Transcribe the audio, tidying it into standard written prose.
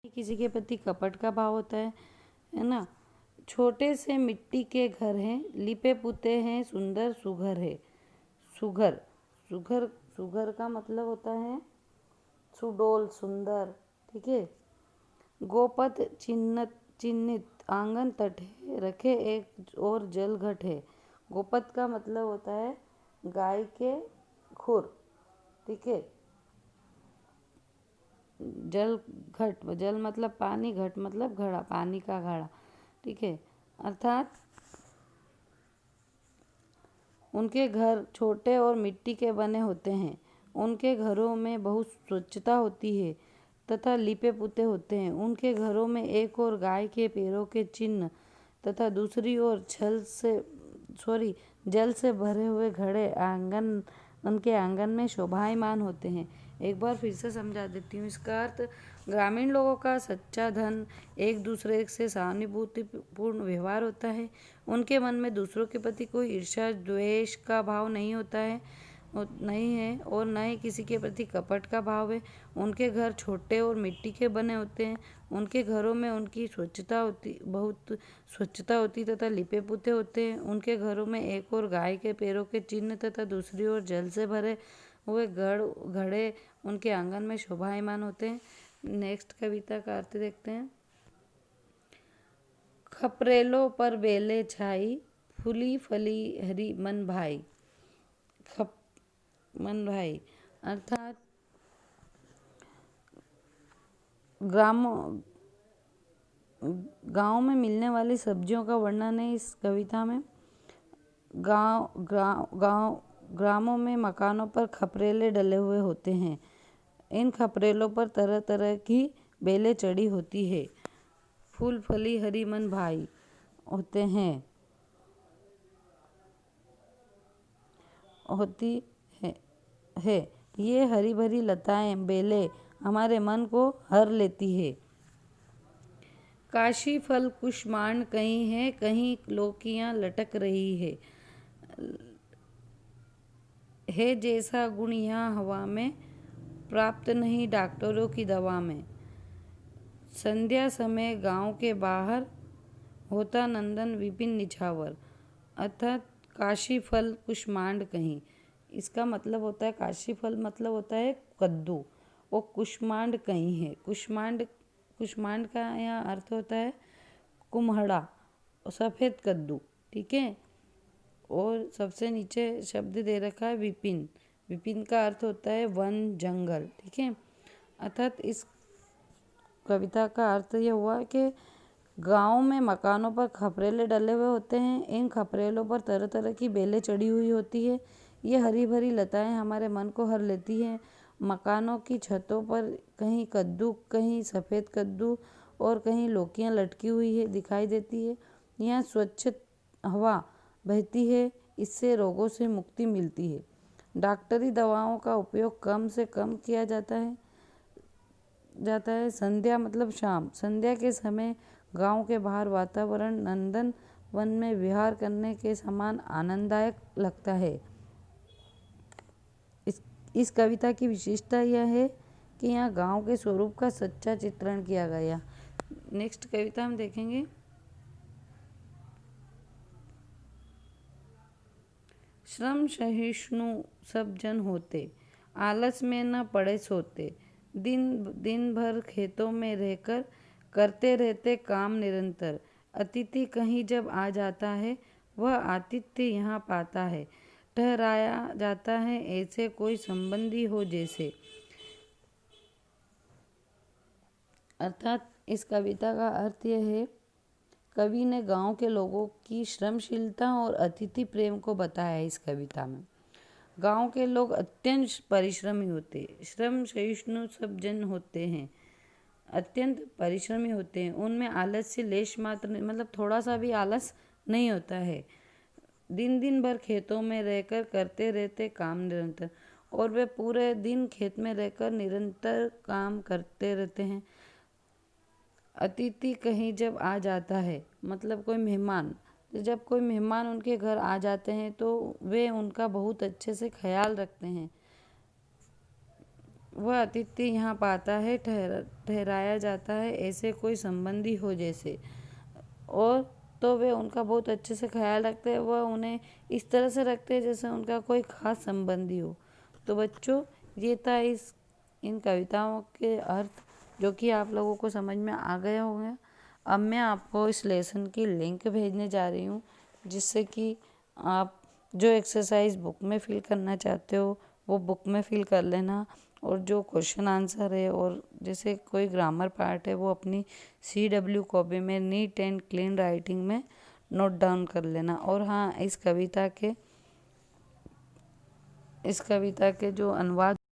किसी के प्रति कपट का भाव होता है ना। छोटे से मिट्टी के घर हैं, लिपे पुते हैं, सुंदर सुघर है। सुघर सुघर सुघर का मतलब होता है सुडोल, सुंदर। ठीक है। गोपद चिन्हित आंगन तट है, रखे एक और जल घट है। गोपद का मतलब होता है गाय के खुर। ठीक है। जल घट, जल मतलब पानी, घट मतलब घड़ा, पानी का घड़ा। ठीक है। अर्थात उनके घर छोटे और मिट्टी के बने होते हैं। उनके घरों में बहुत स्वच्छता होती है तथा लिपे पुते होते हैं। उनके घरों में एक और गाय के पैरों के चिन्ह तथा दूसरी ओर जल से भरे हुए घड़े आंगन उनके आंगन में शोभायमान होते हैं। एक बार फिर से समझा देती हूँ। इसका अर्थ ग्रामीण लोगों का सच्चा धन एक दूसरे से सहानुभूतिपूर्ण व्यवहार होता है। उनके मन में दूसरों के प्रति कोई ईर्ष्या द्वेष का भाव नहीं होता है नहीं है और न ही किसी के प्रति कपट का भाव है। उनके घर छोटे और मिट्टी के बने होते हैं। उनके घरों में उनकी बहुत स्वच्छता होती तथा लिपे पुते होते हैं। उनके घरों में एक और गाय के पैरों के चिन्ह तथा दूसरी ओर जल से भरे हुए घड़े उनके आंगन में शोभायमान होते हैं। नेक्स्ट कविता का अर्थ देखते हैं। खपरेलों पर बेले छाई, फूली फली हरी मन भाई। मन भाई अर्थात गांव में मिलने वाली सब्जियों का वर्णन है इस कविता में। ग्रामों में मकानों पर खपरेले डले हुए होते हैं। इन खपरेलों पर तरह तरह की बेलें चढ़ी होती है। फूल फली हरी मन भाई होते हैं होती है। ये हरी भरी लताएं बेलें हमारे मन को हर लेती है। काशी फल कुष्मांड कहीं है, कहीं लोकियां लटक रही है जैसा गुण यहाँ हवा में, प्राप्त नहीं डॉक्टरों की दवा में। संध्या समय गांव के बाहर होता नंदन विपिन निछावर। अर्थात काशी फल कुष्मांड कहीं, इसका मतलब होता है काशी फल मतलब होता है कद्दू, और कुष्मांड कहीं है। कुष्मांड का यहाँ अर्थ होता है कुम्हड़ा और सफ़ेद कद्दू। ठीक है। और सबसे नीचे शब्द दे रखा है विपिन। विपिन का अर्थ होता है वन, जंगल। ठीक है। अर्थात इस कविता का अर्थ यह हुआ कि गांव में मकानों पर खपरेले डले हुए होते हैं। इन खपरेलों पर तरह तरह की बेलें चढ़ी हुई होती है। ये हरी भरी लताएं हमारे मन को हर लेती हैं। मकानों की छतों पर कहीं कद्दू, कहीं सफ़ेद कद्दू और कहीं लौकियां लटकी हुई है दिखाई देती है। यहाँ स्वच्छ हवा बहती है, इससे रोगों से मुक्ति मिलती है। डॉक्टरी दवाओं का उपयोग कम से कम किया जाता है। संध्या मतलब शाम। संध्या के समय गांव के बाहर वातावरण नंदन वन में विहार करने के समान आनंददायक लगता है। इस कविता की विशेषता यह है कि यहाँ गांव के स्वरूप का सच्चा चित्रण किया गया। नेक्स्ट कविता हम देखेंगे। श्रम सहिष्णु सब जन होते, आलस में न पड़े सोते। दिन भर खेतों में रहकर करते रहते काम निरंतर। अतिथि कहीं जब आ जाता है, वह आतिथ्य यहाँ पाता है। ठहराया जाता है ऐसे कोई संबंधी हो जैसे। अर्थात इस कविता का अर्थ यह है, कवि ने गांव के लोगों की श्रमशीलता और अतिथि प्रेम को बताया है इस कविता में। गांव के लोग अत्यंत परिश्रमी होते, श्रम सहिष्णु सब जन होते हैं, अत्यंत परिश्रमी होते हैं। उनमें आलस से लेश मात्र मतलब थोड़ा सा भी आलस नहीं होता है। दिन भर खेतों में रहकर करते रहते काम निरंतर, और वे पूरे दिन खेत में रहकर निरंतर काम करते रहते हैं। अतिथि कहीं जब आ जाता है मतलब कोई मेहमान, जब कोई मेहमान उनके घर आ जाते हैं तो वे उनका बहुत अच्छे से ख्याल रखते हैं। वह अतिथि यहाँ पाता है, ठहराया जाता है, ऐसे कोई संबंधी हो जैसे। और तो वे उनका बहुत अच्छे से ख्याल रखते हैं, वह उन्हें इस तरह से रखते हैं जैसे उनका कोई खास संबंधी हो। तो बच्चों, ये था इन कविताओं के अर्थ, जो कि आप लोगों को समझ में आ गया होगा। अब मैं आपको इस लेसन की लिंक भेजने जा रही हूँ, जिससे कि आप जो एक्सरसाइज बुक में फिल करना चाहते हो वो बुक में फिल कर लेना, और जो क्वेश्चन आंसर है और जैसे कोई ग्रामर पार्ट है वो अपनी CW कॉपी में नीट एंड क्लीन राइटिंग में नोट डाउन कर लेना। और हाँ, इस कविता के जो अनुवाद